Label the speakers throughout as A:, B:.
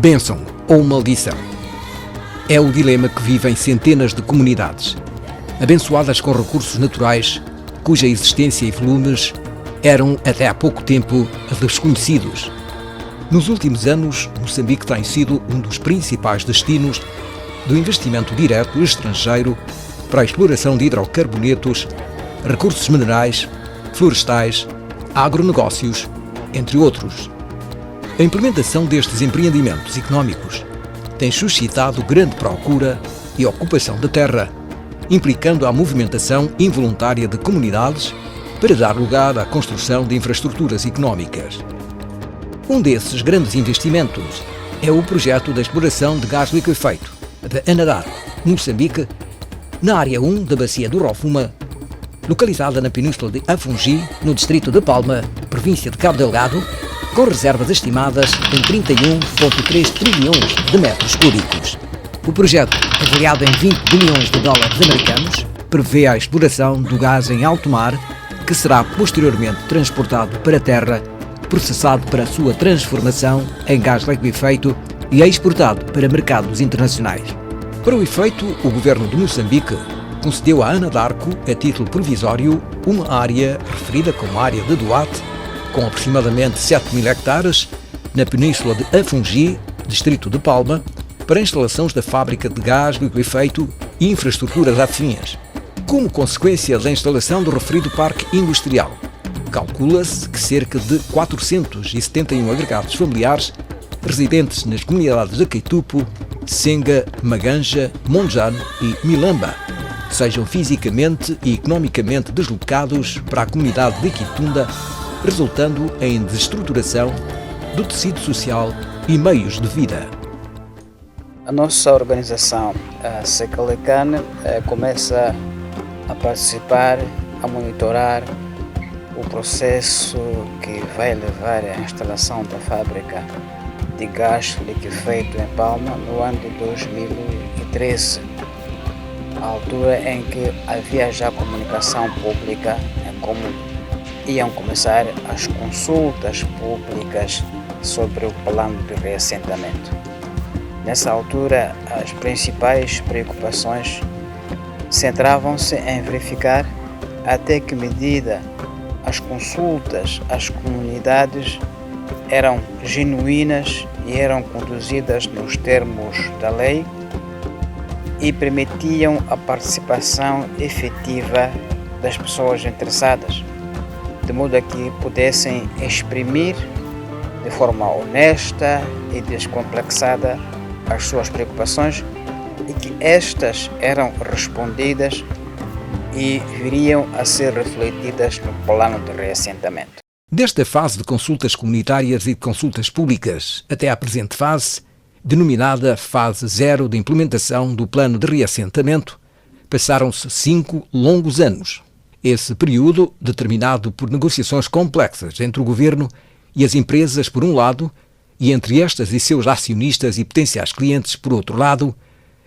A: bênção ou maldição? É o dilema que vivem centenas de comunidades, abençoadas com recursos naturais, cuja existência e volumes eram até há pouco tempo desconhecidos. Nos últimos anos, Moçambique tem sido um dos principais destinos do investimento direto estrangeiro para a exploração de hidrocarbonetos, recursos minerais, florestais, agronegócios, entre outros. A implementação destes empreendimentos económicos tem suscitado grande procura e ocupação de terra, implicando a movimentação involuntária de comunidades para dar lugar à construção de infraestruturas económicas. Um desses grandes investimentos é o projeto da exploração de gás liquefeito de Anadar, Moçambique, na área 1 da Bacia do Rovuma, localizada na península de Afungi, no distrito de Palma, província de Cabo Delgado, com reservas estimadas em 31,3 trilhões de metros cúbicos. O projeto, avaliado em 20 bilhões de dólares americanos, prevê a exploração do gás em alto mar, que será posteriormente transportado para a terra, processado para a sua transformação em gás liquefeito e exportado para mercados internacionais. Para o efeito, o governo de Moçambique concedeu à Anadarko, a título provisório, uma área referida como área de Duarte, com aproximadamente 7.000 hectares, na península de Afungi, distrito de Palma, para instalações da fábrica de gás liquefeito e infraestruturas afins. Como consequência da instalação do referido parque industrial, calcula-se que cerca de 471 agregados familiares residentes nas comunidades de Queitupo, Senga, Maganja, Monjano e Milamba sejam fisicamente e economicamente deslocados para a comunidade de Quitunda, resultando em desestruturação do tecido social e meios de vida.
B: A nossa organização, a Secalecan, começa a participar, a monitorar o processo que vai levar à instalação da fábrica de gás liquefeito em Palma no ano de 2013, a altura em que havia já comunicação pública em como iam começar as consultas públicas sobre o plano de reassentamento. Nessa altura, as principais preocupações centravam-se em verificar até que medida as consultas às comunidades eram genuínas e eram conduzidas nos termos da lei e permitiam a participação efetiva das pessoas interessadas, de modo a que pudessem exprimir de forma honesta e descomplexada as suas preocupações e que estas eram respondidas e viriam a ser refletidas no plano de reassentamento.
A: Desta fase de consultas comunitárias e de consultas públicas até à presente fase, denominada fase 0 de implementação do plano de reassentamento, passaram-se 5 longos anos. Esse período, determinado por negociações complexas entre o governo e as empresas por um lado, e entre estas e seus acionistas e potenciais clientes por outro lado,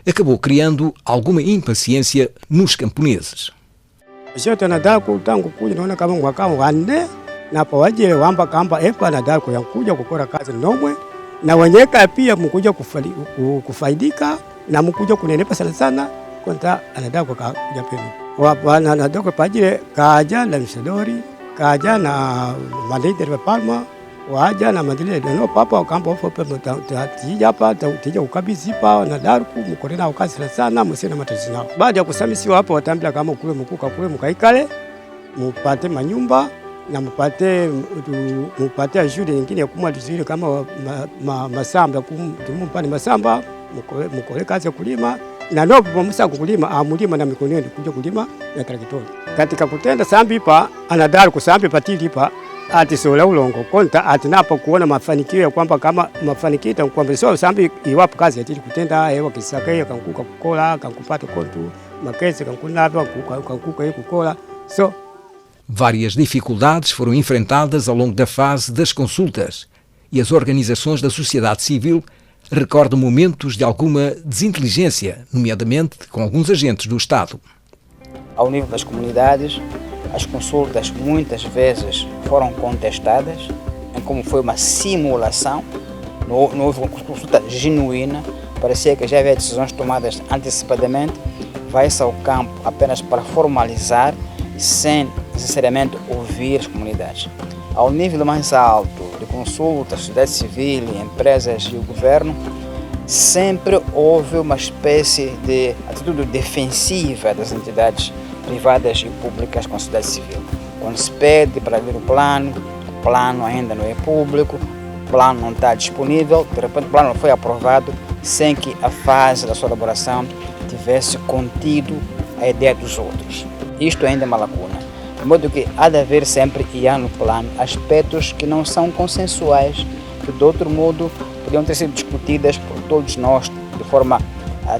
A: acabou criando alguma impaciência nos camponeses.
C: Tangu kuja naona kama mwaka wanne na pawajile wamba kamba Anadarko yankuja kukora kazi nomwe na wenyeka pia mkuja kufaidika na mkuja kunenepa sana sana konta Anadarko kaja penu wapana Anadarko pajile kaja na Msadori kaja na Madrid wa Palma waja na Madrid no papa kamba ofope mtija hapa tija ukabisi pa Anadarko mkorena ukazi sana msina matatizo nao baada ya kusamisiwa hapo watambia kama kule mkuka kule mkaikale mupate manyumba na mupate shule nyingine kumwa tuzile kama masamba kumumpani masamba mukole kazi ya kulima na ndio musa kulima amulima na mikono kuja kulima na traktori katika kutenda sambipa Anadarko kusambipa tilipa atisola ulongo konta atinapo kuona mafanikio ya kwamba kama mafanikio kwamba sio sambi iwapo kazi ya tili kutenda hewa kisaka ya kankuka kukola kankupata kontu makese kankunava kankuka kukola so.
A: Várias dificuldades foram enfrentadas ao longo da fase das consultas e as organizações da sociedade civil recordam momentos de alguma desinteligência, nomeadamente com alguns agentes do Estado.
B: Ao nível das comunidades, as consultas muitas vezes foram contestadas em como foi uma simulação não houve uma consulta genuína, parecia que já havia decisões tomadas antecipadamente, vai-se ao campo apenas para formalizar, sem necessariamente ouvir as comunidades. Ao nível mais alto de consulta, sociedade civil, empresas e o governo, sempre houve uma espécie de atitude defensiva das entidades privadas e públicas com a sociedade civil. Quando se pede para ver o plano ainda não é público, o plano não está disponível, de repente o plano não foi aprovado sem que a fase da sua elaboração tivesse contido a ideia dos outros. Isto ainda é uma lacuna, de modo que há de haver sempre, e há no plano, aspectos que não são consensuais, que de outro modo podiam ter sido discutidas por todos nós de forma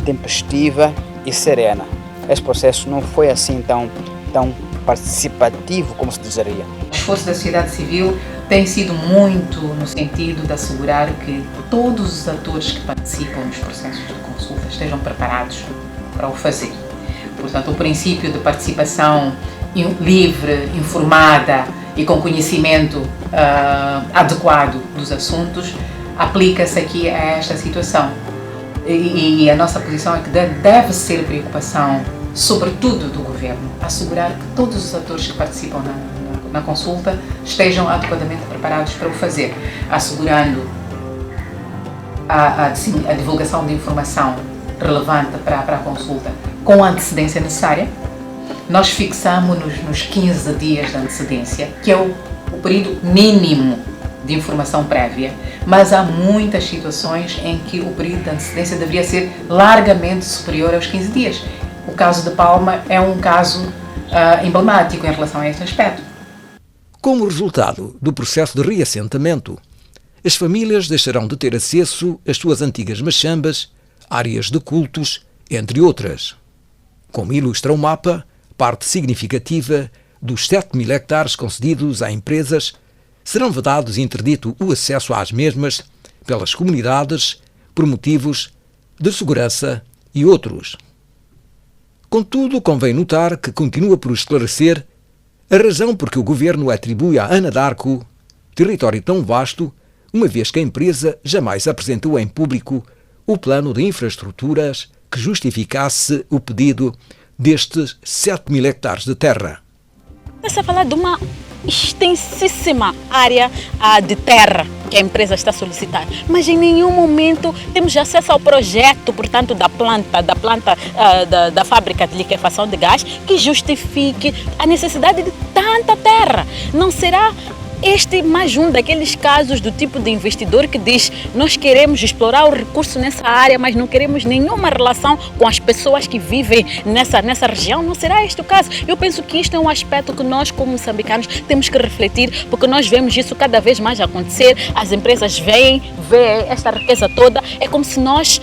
B: tempestiva e serena. Esse processo não foi assim tão participativo como se desejaria.
D: O esforço da sociedade civil tem sido muito no sentido de assegurar que todos os atores que participam nos processos de consulta estejam preparados para o fazer. Portanto, o princípio de participação livre, informada e com conhecimento adequado dos assuntos aplica-se aqui a esta situação. E a nossa posição é que deve ser preocupação, sobretudo do Governo, assegurar que todos os atores que participam na consulta estejam adequadamente preparados para o fazer, assegurando a divulgação de informação relevante para a consulta com a antecedência necessária. Nós fixamos-nos nos 15 dias de antecedência, que é o período mínimo de informação prévia, mas há muitas situações em que o período de antecedência deveria ser largamente superior aos 15 dias. O caso de Palma é um caso emblemático em relação a este aspecto.
A: Como resultado do processo de reassentamento, as famílias deixarão de ter acesso às suas antigas machambas, áreas de cultos, entre outras. Como ilustra o mapa, parte significativa dos 7.000 hectares concedidos a empresas serão vedados e interdito o acesso às mesmas pelas comunidades por motivos de segurança e outros. Contudo, convém notar que continua por esclarecer a razão por que o Governo atribui à Anadarko território tão vasto, uma vez que a empresa jamais apresentou em público o plano de infraestruturas que justificasse o pedido destes 7.000 hectares de terra.
E: Está a falar de uma extensíssima área de terra que a empresa está a solicitar, mas em nenhum momento temos acesso ao projeto, portanto, da fábrica de liquefação de gás que justifique a necessidade de tanta terra. Não será este mais um daqueles casos do tipo de investidor que diz: nós queremos explorar o recurso nessa área, mas não queremos nenhuma relação com as pessoas que vivem nessa região? Não será este o caso? Eu penso que isto é um aspecto que nós, como moçambicanos, temos que refletir, porque nós vemos isso cada vez mais acontecer. As empresas vêm esta riqueza toda. É como se nós,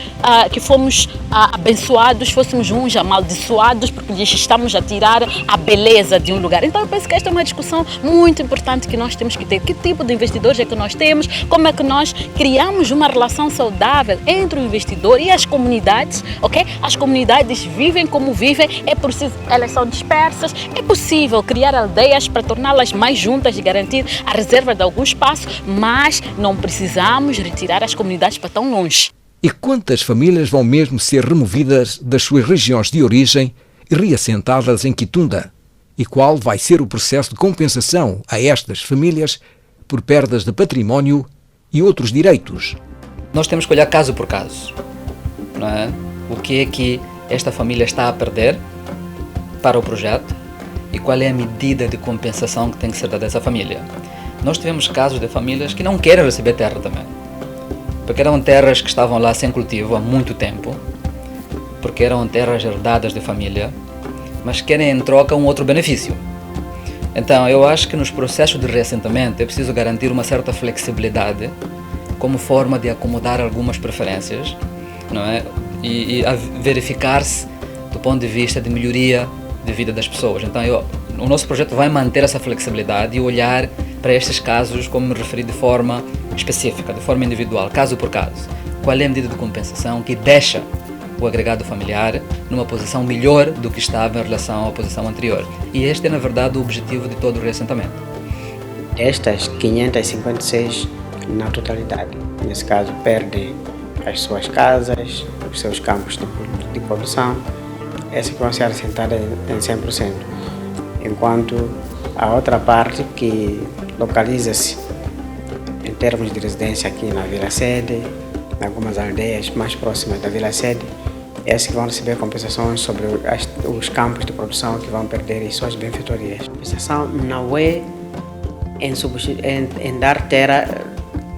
E: que fomos abençoados, fôssemos uns amaldiçoados, porque lhes estamos a tirar a beleza de um lugar. Então eu penso que esta é uma discussão muito importante que nós temos que ter. Que tipo de investidores é que nós temos? Como é que nós criamos uma relação saudável entre o investidor e as comunidades? Ok? As comunidades vivem como vivem, é preciso, elas são dispersas, é possível criar aldeias para torná-las mais juntas e garantir a reserva de algum espaço, mas não precisamos retirar as comunidades para tão longe.
A: E quantas famílias vão mesmo ser removidas das suas regiões de origem e reassentadas em Quitunda? E qual vai ser o processo de compensação a estas famílias por perdas de património e outros direitos?
F: Nós temos que olhar caso por caso, não é? O que é que esta família está a perder para o projeto e qual é a medida de compensação que tem que ser dada a essa família. Nós tivemos casos de famílias que não querem receber terra também, porque eram terras que estavam lá sem cultivo há muito tempo, porque eram terras herdadas de família, mas querem em troca um outro benefício. Então eu acho que nos processos de reassentamento é preciso garantir uma certa flexibilidade como forma de acomodar algumas preferências, não é? E verificar-se do ponto de vista de melhoria de vida das pessoas. Então o nosso projeto vai manter essa flexibilidade e olhar para estes casos, como me referi, de forma específica, de forma individual, caso por caso. Qual é a medida de compensação que deixa o agregado familiar numa posição melhor do que estava em relação à posição anterior. E este é, na verdade, o objetivo de todo o reassentamento.
B: Estas 556
C: na totalidade. Nesse caso, perdem as suas casas, os seus campos de produção, essas que vão ser assentadas em 100%. Enquanto a outra parte que localiza-se em termos de residência aqui na Vila Sede, em algumas aldeias mais próximas da Vila Sede, esses que vão receber compensações sobre os campos de produção que vão perder as suas benfeitorias. A compensação não é em dar terra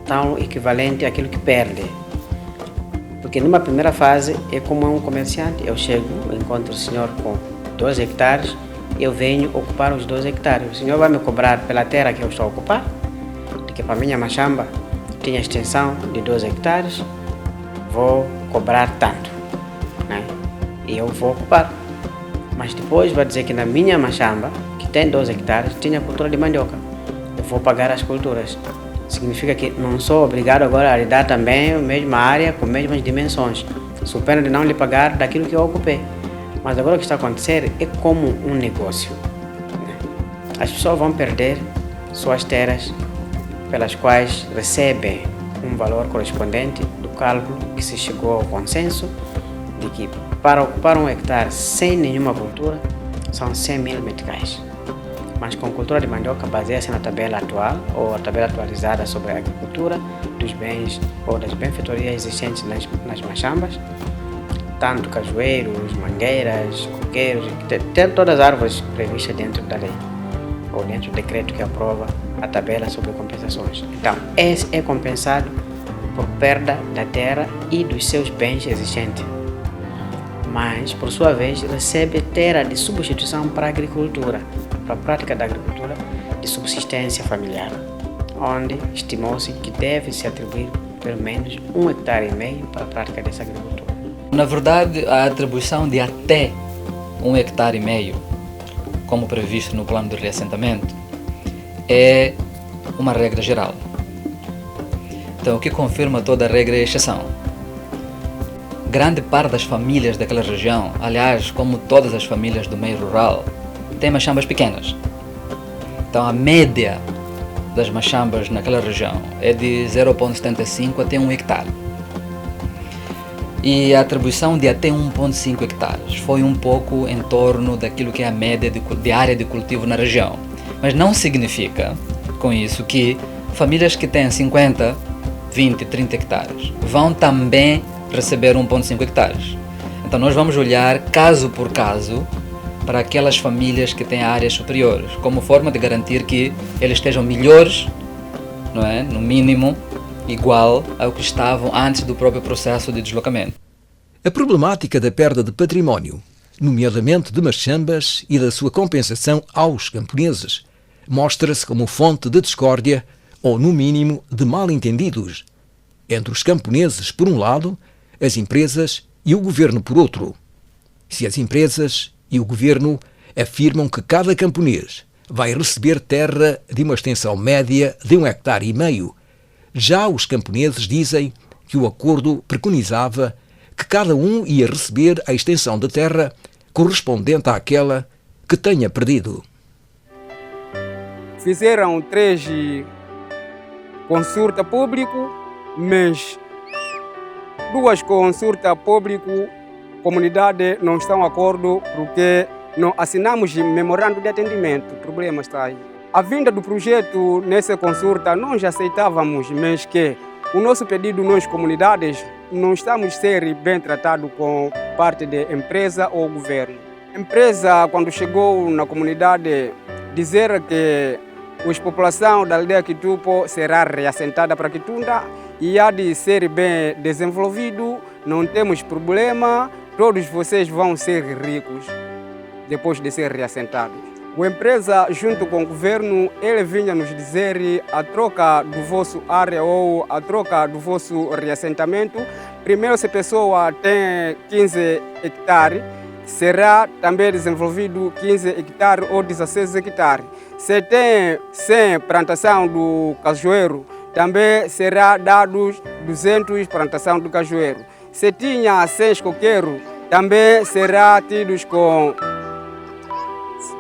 C: tão equivalente àquilo que perde. Porque numa primeira fase é como um comerciante, eu chego, encontro o senhor com 12 hectares, eu venho ocupar os 12 hectares. O senhor vai me cobrar pela terra que eu estou a ocupar? Porque para a minha machamba tinha extensão de 12 hectares, vou cobrar tanto, né? E eu vou ocupar. Mas depois vai dizer que na minha machamba, que tem 12 hectares, tinha cultura de mandioca. Eu vou pagar as culturas. Significa que não sou obrigado agora a lhe dar também a mesma área com as mesmas dimensões, sob pena de não lhe pagar daquilo que eu ocupei. Mas agora o que está a acontecer é como um negócio, né? As pessoas vão perder suas terras pelas quais recebem um valor correspondente do cálculo que se chegou ao consenso de que para ocupar um hectare sem nenhuma cultura são 100 mil meticais. Mas com cultura de mandioca baseia-se na tabela atual ou a tabela atualizada sobre a agricultura dos bens ou das benfeitorias existentes nas machambas, tanto cajueiros, mangueiras, coqueiros, tem todas as árvores previstas dentro da lei ou dentro do decreto que aprova a tabela sobre compensações. Então, esse é compensado por perda da terra e dos seus bens existentes, mas, por sua vez, recebe terra de substituição para a agricultura, para a prática da agricultura de subsistência familiar, onde estimou-se que deve-se atribuir pelo menos 1,5 hectare para a prática dessa agricultura.
F: Na verdade, a atribuição de até 1,5 hectare, como previsto no plano de reassentamento, é uma regra geral. Então, o que confirma toda a regra é a exceção. Grande parte das famílias daquela região, aliás, como todas as famílias do meio rural, tem machambas pequenas. Então, a média das machambas naquela região é de 0,75 até 1 hectare. E a atribuição de até 1,5 hectares foi um pouco em torno daquilo que é a média de área de cultivo na região. Mas não significa, com isso, que famílias que têm 50, 20, 30 hectares vão também receber 1,5 hectares. Então nós vamos olhar caso por caso para aquelas famílias que têm áreas superiores, como forma de garantir que eles estejam melhores, não é? No mínimo, igual ao que estavam antes do próprio processo de deslocamento.
A: A problemática da perda de património, nomeadamente de machambas e da sua compensação aos camponeses, mostra-se como fonte de discórdia ou, no mínimo, de mal-entendidos entre os camponeses, por um lado, as empresas e o governo, por outro. Se as empresas e o governo afirmam que cada camponês vai receber terra de uma extensão média de 1,5 hectare, já os camponeses dizem que o acordo preconizava que cada um ia receber a extensão de terra correspondente àquela que tenha perdido.
C: Fizeram 3 consultas públicas, mas 2 consultas públicas, comunidade não estão de acordo porque não assinamos memorando de atendimento. O problema está aí. A vinda do projeto nessa consulta nós aceitávamos, mas que o nosso pedido nós comunidades não estamos a ser bem tratados com parte da empresa ou governo. A empresa, quando chegou na comunidade, dizer que a população da aldeia Quitupo será reassentada para Quitunda e há de ser bem desenvolvido, não temos problema, todos vocês vão ser ricos depois de ser reassentados. A empresa, junto com o governo, ele vinha nos dizer a troca do vosso área ou a troca do vosso reassentamento. Primeiro, se a pessoa tem 15 hectares, será também desenvolvido 15 hectares ou 16 hectares. Se tem 100 plantação do cajueiro, também será dados 200 plantação do cajueiro. Se tinha 100 coqueiros, também será tidos com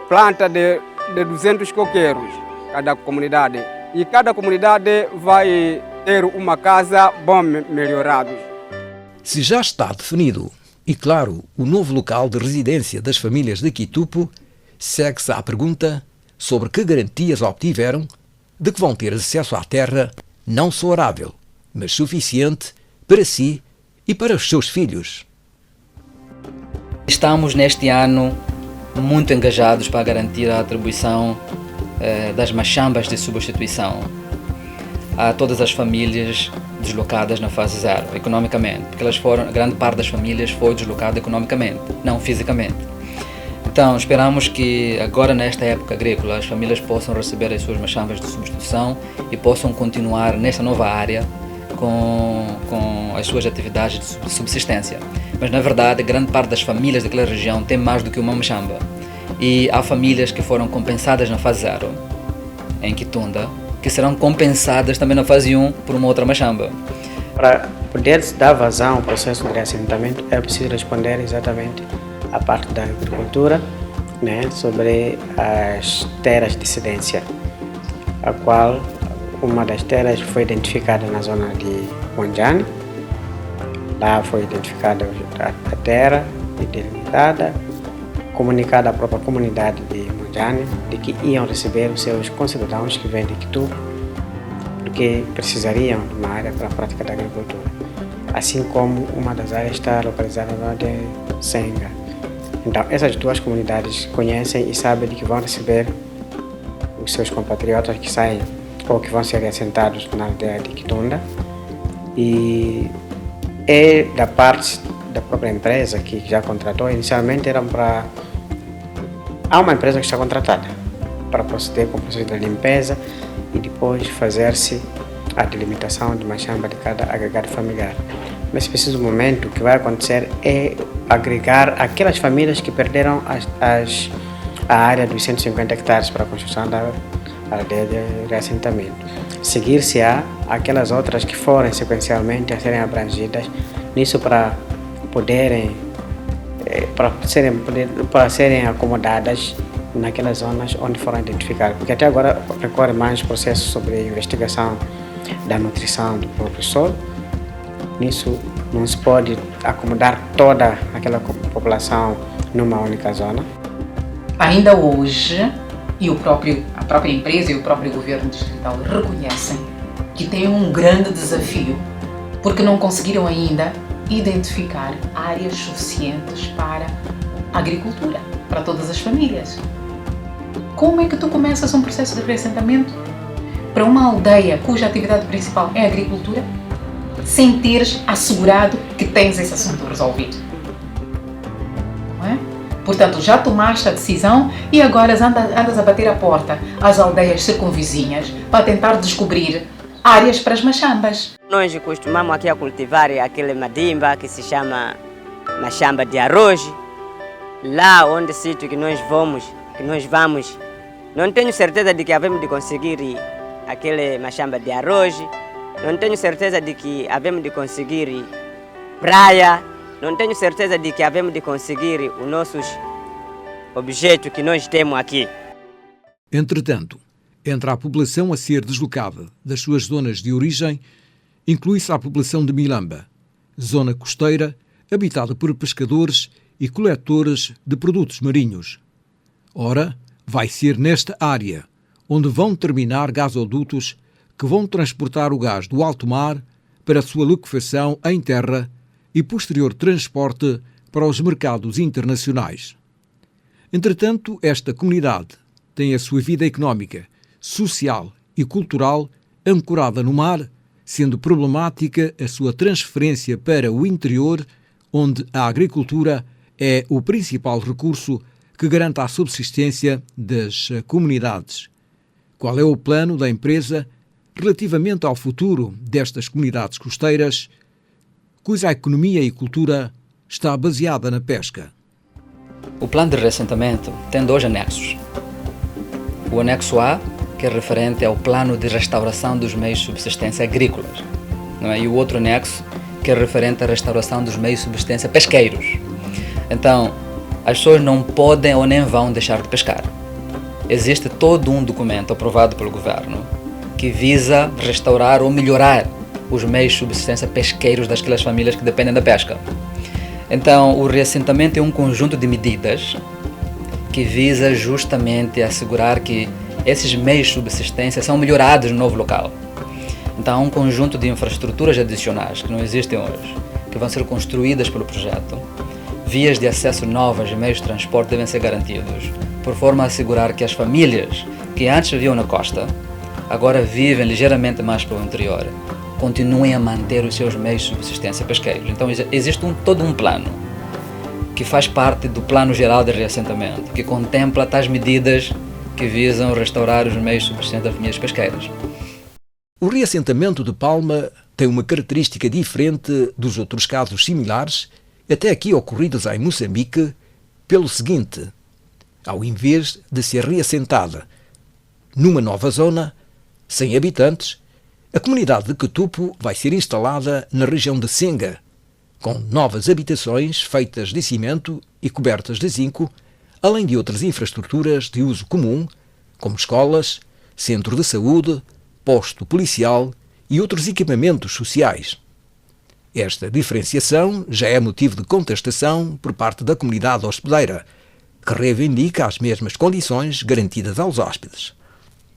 C: planta de 200 coqueiros, cada comunidade. E cada comunidade vai ter uma casa bom melhorada.
A: Se já está definido e, claro, o novo local de residência das famílias de Quitupo, segue-se à pergunta sobre que garantias obtiveram de que vão ter acesso à terra não só arável, mas suficiente para si e para os seus filhos.
F: Estamos neste ano muito engajados para garantir a atribuição das machambas de substituição a todas as famílias deslocadas na fase 0, economicamente, porque a grande parte das famílias foi deslocada economicamente, não fisicamente. Então, esperamos que agora, nesta época agrícola, as famílias possam receber as suas machambas de substituição e possam continuar nesta nova área com as suas atividades de subsistência. Mas, na verdade, grande parte das famílias daquela região tem mais do que uma machamba. E há famílias que foram compensadas na fase 0, em Quitunda, que serão compensadas também na fase 1 por uma outra machamba.
B: Para poder dar vazão ao processo de reassentamento, é preciso responder exatamente à parte da agricultura, né, sobre as terras de cedência, a qual uma das terras foi identificada na zona de Monjane. Lá foi identificada a terra e delimitada, comunicada à própria comunidade de Monjane de que iam receber os seus concidadãos que vêm de Quitupo, porque precisariam de uma área para a prática da agricultura. Assim como uma das áreas está localizada na de Senga. Então, essas duas comunidades conhecem e sabem de que vão receber os seus compatriotas que saem ou que vão ser assentados na aldeia de Quitunda. E é da parte da própria empresa que já contratou. Inicialmente eram para... Há uma empresa que está contratada para proceder com o processo de limpeza e depois fazer-se a delimitação de machamba de cada agregado familiar. Nesse preciso momento, o que vai acontecer é agregar aquelas famílias que perderam a área dos 150 hectares para a construção da aldeia de reassentamento. Seguir-se-á aquelas outras que forem sequencialmente a serem abrangidas, nisso para serem acomodadas naquelas zonas onde foram identificadas. Porque até agora recorre mais processos sobre investigação da nutrição do próprio solo. Nisso não se pode acomodar toda aquela população numa única zona.
D: Ainda hoje, a própria empresa e o próprio governo distrital reconhecem que têm um grande desafio, porque não conseguiram ainda identificar áreas suficientes para a agricultura, para todas as famílias. Como é que tu começas um processo de reassentamento para uma aldeia cuja atividade principal é a agricultura, sem teres assegurado que tens esse assunto resolvido? Não é? Portanto, já tomaste a decisão e agora andas a bater a porta às aldeias circunvizinhas para tentar descobrir áreas para as machambas.
G: Nós costumamos aqui a cultivar aquele madimba que se chama machamba de arroz. Lá onde sítio que nós vamos, não tenho certeza de que havemos de conseguir aquele machamba de arroz. Não tenho certeza de que havemos de conseguir praia. Não tenho certeza de que havemos de conseguir os nossos objetos que nós temos aqui.
A: Entretanto, entre a população a ser deslocada das suas zonas de origem, inclui-se a população de Milamba, zona costeira habitada por pescadores e coletores de produtos marinhos. Ora, vai ser nesta área onde vão terminar gasodutos que vão transportar o gás do alto mar para a sua liquefação em terra e posterior transporte para os mercados internacionais. Entretanto, esta comunidade tem a sua vida económica, social e cultural ancorada no mar, sendo problemática a sua transferência para o interior, onde a agricultura é o principal recurso que garante a subsistência das comunidades. Qual é o plano da empresa relativamente ao futuro destas comunidades costeiras, cuja economia e cultura está baseada na pesca?
F: O plano de reassentamento tem 2 anexos. O anexo A, que é referente ao plano de restauração dos meios de subsistência agrícolas, não é? E o outro anexo, que é referente à restauração dos meios de subsistência pesqueiros. Então, as pessoas não podem ou nem vão deixar de pescar. Existe todo um documento aprovado pelo governo que visa restaurar ou melhorar os meios de subsistência pesqueiros daquelas famílias que dependem da pesca. Então, o reassentamento é um conjunto de medidas que visa justamente assegurar que esses meios de subsistência são melhorados no novo local. Então, há um conjunto de infraestruturas adicionais que não existem hoje, que vão ser construídas pelo projeto. Vias de acesso novas e meios de transporte devem ser garantidos, por forma a assegurar que as famílias que antes viviam na costa, agora vivem ligeiramente mais para o interior, continuem a manter os seus meios de subsistência pesqueiros. Então, existe todo um plano que faz parte do Plano Geral de Reassentamento, que contempla tais medidas que visam restaurar os meios de subsistência das famílias pesqueiras.
A: O reassentamento de Palma tem uma característica diferente dos outros casos similares, até aqui ocorridos em Moçambique, pelo seguinte: ao invés de ser reassentada numa nova zona, sem habitantes, a comunidade de Qutupo vai ser instalada na região de Senga, com novas habitações feitas de cimento e cobertas de zinco, além de outras infraestruturas de uso comum, como escolas, centro de saúde, posto policial e outros equipamentos sociais. Esta diferenciação já é motivo de contestação por parte da comunidade hospedeira, que reivindica as mesmas condições garantidas aos hóspedes.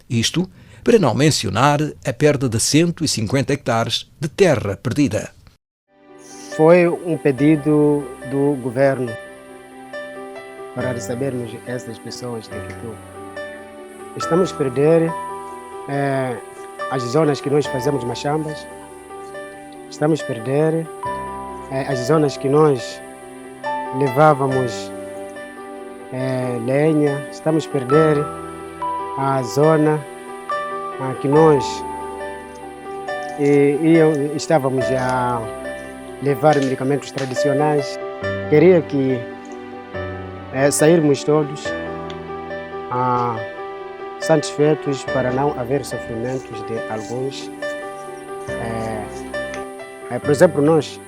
A: Isto para não mencionar a perda de 150 hectares de terra perdida.
C: Foi um pedido do governo para recebermos essas pessoas de Qutupo. Estamos a perder as zonas que nós fazemos machambas, estamos a perder as zonas que nós levávamos lenha, estamos a perder a zona que nós estávamos a levar medicamentos tradicionais. Queria que sairmos todos satisfeitos para não haver sofrimentos de alguns. Por exemplo, nós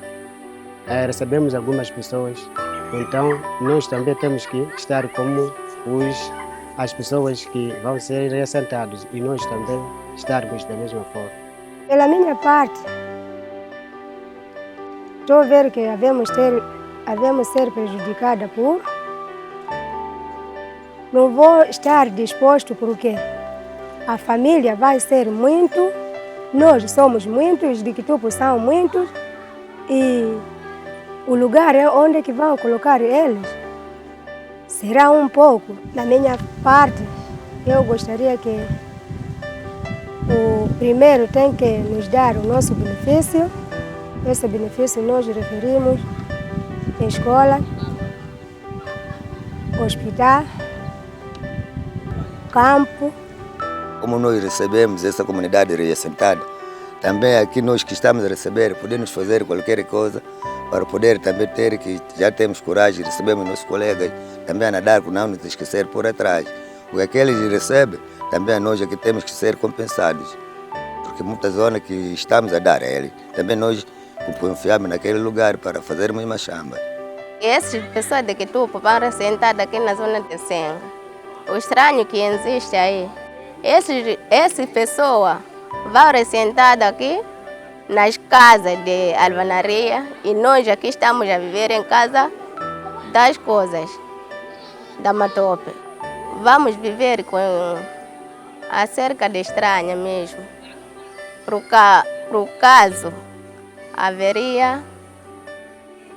C: recebemos algumas pessoas, então nós também temos que estar como as pessoas que vão ser reassentadas e nós também estarmos da mesma forma.
H: Pela minha parte, estou a ver que havemos ser prejudicada por... Não vou estar disposto porque a família vai ser muito, nós somos muitos, de Qutupo são muitos, e o lugar onde que vão colocar eles será um pouco. Da minha parte, eu gostaria que o primeiro tem que nos dar o nosso benefício. Esse benefício nós referimos em escola, hospital, campo.
I: Como nós recebemos essa comunidade reassentada, também aqui nós que estamos a receber, podemos fazer qualquer coisa para poder também ter que já temos coragem, recebemos nossos colegas também a nadar, não nos esquecer por atrás. O que aqueles recebem, também nós aqui temos que ser compensados, porque muitas zonas que estamos a dar a eles, também nós confiamos naquele lugar para fazermos machamba.
J: Essas pessoas de Qutupo vão reassentar aqui na zona de Senga. O estranho que existe aí, essa pessoa vai reassentada aqui nas casas de alvenaria e nós aqui estamos a viver em casa das coisas da matope. Vamos viver com acerca de estranha mesmo. Por caso haveria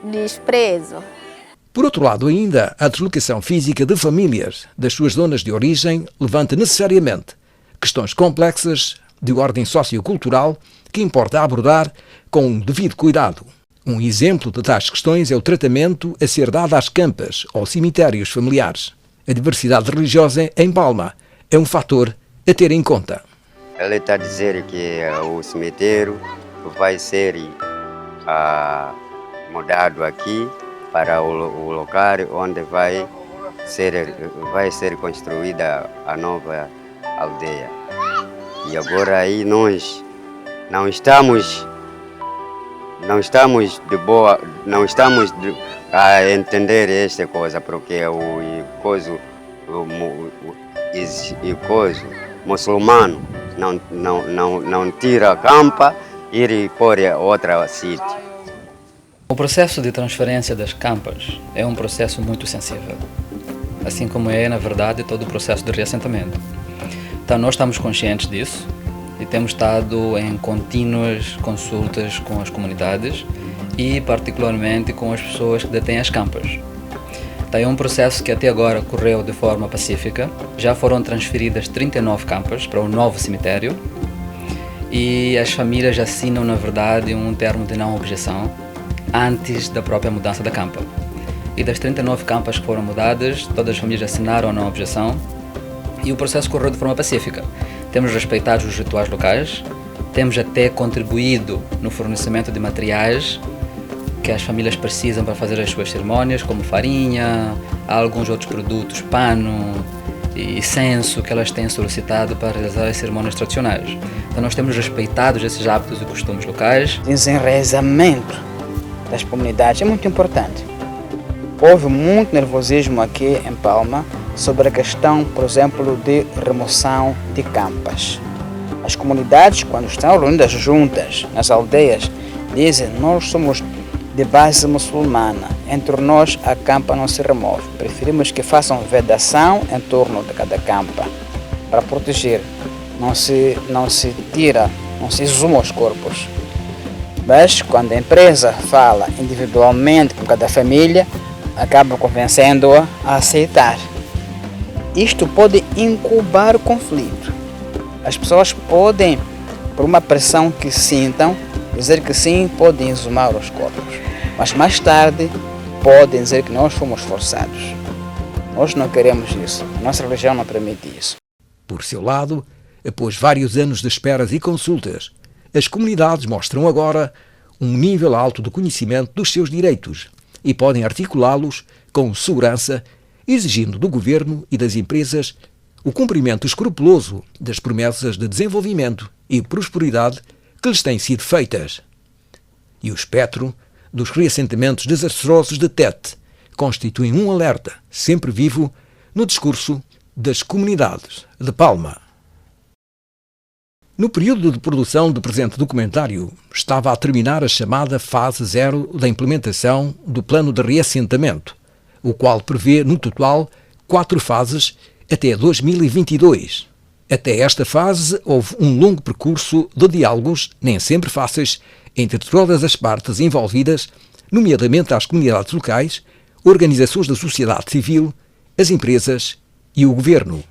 J: desprezo.
A: Por outro lado, ainda, a deslocação física de famílias das suas zonas de origem levanta necessariamente questões complexas de ordem sociocultural que importa abordar com um devido cuidado. Um exemplo de tais questões é o tratamento a ser dado às campas ou cemitérios familiares. A diversidade religiosa em Palma é um fator a ter em conta.
K: Ele está a dizer que o cemitério vai ser mudado aqui para o local onde vai ser construída a nova aldeia. E agora aí nós não estamos a entender esta coisa, porque o muçulmano não tira a campa ir e pôr outra sítio.
F: O processo de transferência das campas é um processo muito sensível, assim como é, na verdade, todo o processo de reassentamento. Então, nós estamos conscientes disso e temos estado em contínuas consultas com as comunidades e, particularmente, com as pessoas que detêm as campas. Então, é um processo que até agora correu de forma pacífica. Já foram transferidas 39 campas para o novo cemitério e as famílias assinam, na verdade, um termo de não objeção antes da própria mudança da campa. E das 39 campas que foram mudadas, todas as famílias assinaram a não objeção e o processo correu de forma pacífica. Temos respeitado os rituais locais, temos até contribuído no fornecimento de materiais que as famílias precisam para fazer as suas cerimônias, como farinha, alguns outros produtos, pano e incenso que elas têm solicitado para realizar as cerimônias tradicionais. Então nós temos respeitado esses hábitos e costumes locais.
B: Desenraizamento das comunidades é muito importante. Houve muito nervosismo aqui em Palma sobre a questão, por exemplo, de remoção de campas. As comunidades, quando estão reunidas juntas nas aldeias, dizem: nós somos de base muçulmana, entre nós a campa não se remove. Preferimos que façam vedação em torno de cada campa para proteger. Não se tira, não se exuma os corpos. Mas quando a empresa fala individualmente com cada família, acaba convencendo-a a aceitar. Isto pode incubar o conflito. As pessoas podem, por uma pressão que sintam, dizer que sim, podem exumar os corpos. Mas mais tarde podem dizer que nós fomos forçados. Nós não queremos isso. A nossa religião não permite isso.
A: Por seu lado, após vários anos de esperas e consultas, as comunidades mostram agora um nível alto de conhecimento dos seus direitos e podem articulá-los com segurança, exigindo do governo e das empresas o cumprimento escrupuloso das promessas de desenvolvimento e prosperidade que lhes têm sido feitas. E o espectro dos reassentamentos desastrosos de Tete constitui um alerta sempre vivo no discurso das comunidades de Palma. No período de produção do presente documentário, estava a terminar a chamada fase 0 da implementação do plano de reassentamento, o qual prevê, no total, 4 fases até 2022. Até esta fase, houve um longo percurso de diálogos, nem sempre fáceis, entre todas as partes envolvidas, nomeadamente as comunidades locais, organizações da sociedade civil, as empresas e o governo.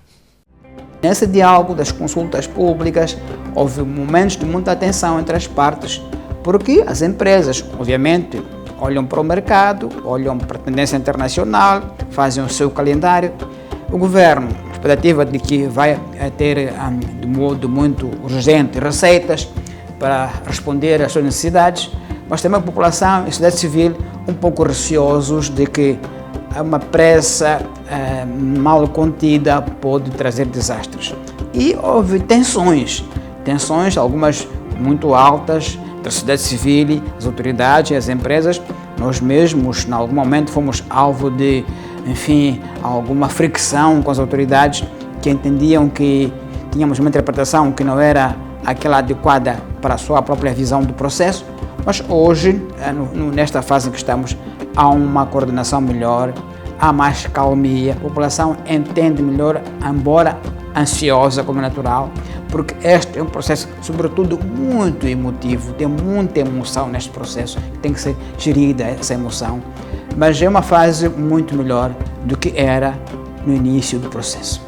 B: Nesse diálogo das consultas públicas, houve momentos de muita tensão entre as partes, porque as empresas, obviamente, olham para o mercado, olham para a tendência internacional, fazem o seu calendário. O governo, a expectativa de que vai ter, de modo muito urgente, receitas para responder às suas necessidades, mas também a população e a sociedade civil um pouco receosos de que uma pressa mal contida pode trazer desastres. E houve tensões, algumas muito altas, entre a sociedade civil, as autoridades e as empresas. Nós mesmos, em algum momento, fomos alvo de, alguma fricção com as autoridades que entendiam que tínhamos uma interpretação que não era aquela adequada para a sua própria visão do processo. Mas hoje, nesta fase em que estamos, há uma coordenação melhor, há mais calmia, a população entende melhor, embora ansiosa, como é natural, porque este é um processo, sobretudo, muito emotivo, tem muita emoção neste processo, tem que ser gerida essa emoção, mas é uma fase muito melhor do que era no início do processo.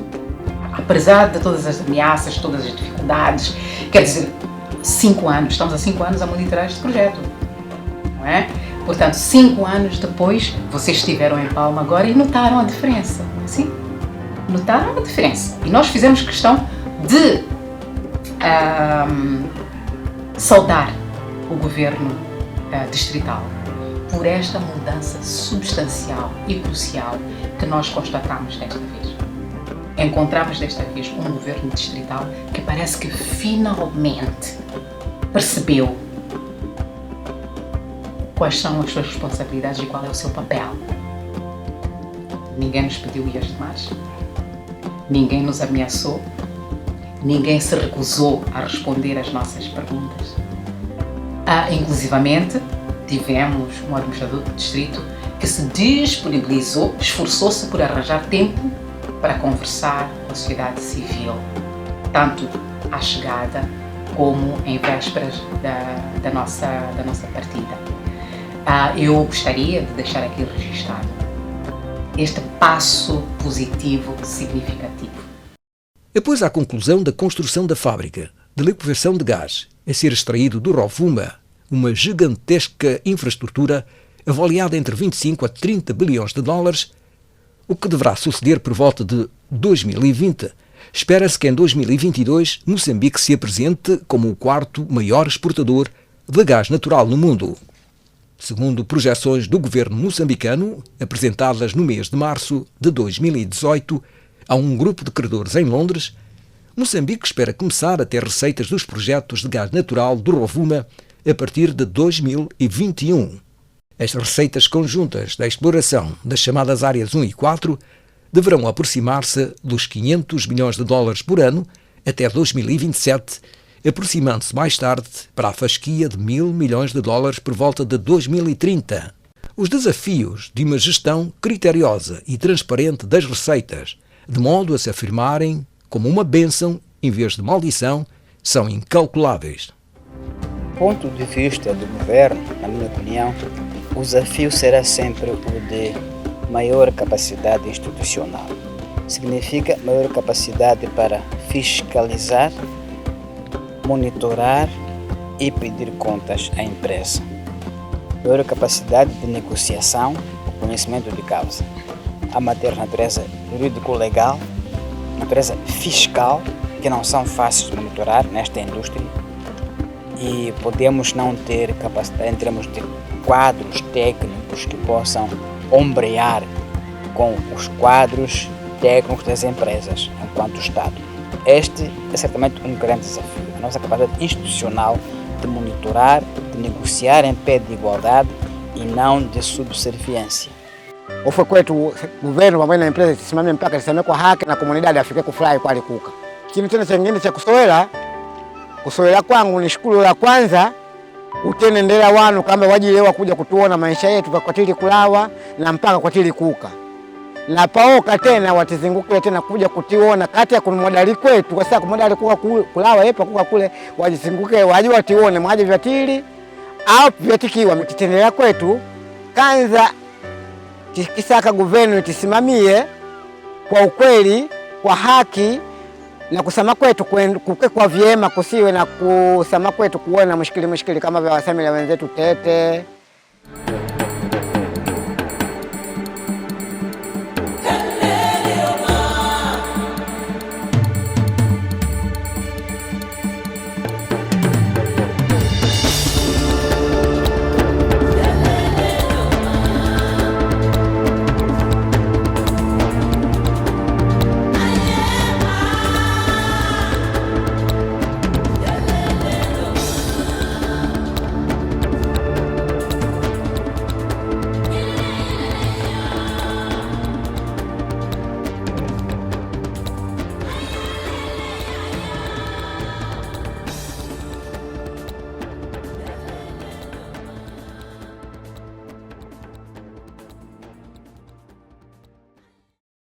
D: Apesar de todas as ameaças, todas as dificuldades, quer dizer, 5 anos, estamos há 5 anos a monitorar este projeto, não é? Portanto, 5 anos depois, vocês estiveram em Palma agora e notaram a diferença, sim? Notaram a diferença. E nós fizemos questão de saudar o governo distrital por esta mudança substancial e crucial que nós constatamos desta vez. Encontramos desta vez um governo distrital que parece que finalmente percebeu quais são as suas responsabilidades e qual é o seu papel. Ninguém nos pediu ir às margens, ninguém nos ameaçou, ninguém se recusou a responder às nossas perguntas. Inclusivamente, tivemos um administrador do distrito que se disponibilizou, esforçou-se por arranjar tempo para conversar com a sociedade civil, tanto à chegada como em vésperas da nossa partida. Eu gostaria de deixar aqui registado este passo positivo significativo.
A: Após a conclusão da construção da fábrica de liquefação de gás a ser extraído do Rovuma, uma gigantesca infraestrutura avaliada entre 25 a 30 bilhões de dólares, o que deverá suceder por volta de 2020, espera-se que em 2022 Moçambique se apresente como o quarto maior exportador de gás natural no mundo. Segundo projeções do governo moçambicano, apresentadas no mês de março de 2018 a um grupo de credores em Londres, Moçambique espera começar a ter receitas dos projetos de gás natural do Rovuma a partir de 2021. As receitas conjuntas da exploração das chamadas áreas 1 e 4 deverão aproximar-se dos 500 milhões de dólares por ano até 2027, aproximando-se mais tarde para a fasquia de 1.000 milhões de dólares por volta de 2030. Os desafios de uma gestão criteriosa e transparente das receitas, de modo a se afirmarem como uma bênção em vez de maldição, são incalculáveis.
B: Do ponto de vista do governo, na minha opinião, o desafio será sempre o de maior capacidade institucional. Significa maior capacidade para fiscalizar, monitorar e pedir contas à empresa. Maior capacidade de negociação, conhecimento de causa. A matéria de natureza jurídico-legal, natureza fiscal, que não são fáceis de monitorar nesta indústria, e podemos não ter capacidade em termos de quadros técnicos que possam ombrear com os quadros técnicos das empresas enquanto Estado. Este é certamente um grande desafio, a nossa capacidade institucional de monitorar, de negociar em pé de igualdade e não de subserviência.
L: Ufe kwetu governo pamoja na empresa zisimamie mpaka zisimamie kwa haki na komunidadi afike kufurahi kwa likuka. Kinu tena chengine cha kusowela kwangu ni shukuru la kwanza utenendela wanu kamba wajilewa kuja kutuona maisha yetu kwatili kulawa na mpaka kwatili kuka. Na paoka tena watizingukile tena kuja kutiona kati ya kumodali kwetu kwa sababu kumodali kuka kulawa yepa kuka kule wajizinguke waji watione mwaje vyatili au vyatikiwa mititendela kwetu kanza kisaka governo itisimamie kwa ukweli, kwa haki na kusema kwetu kuke kwa vyema, kusiwe na kusema kwetu kuona mushikili kama vya wasamila wenzetu Tete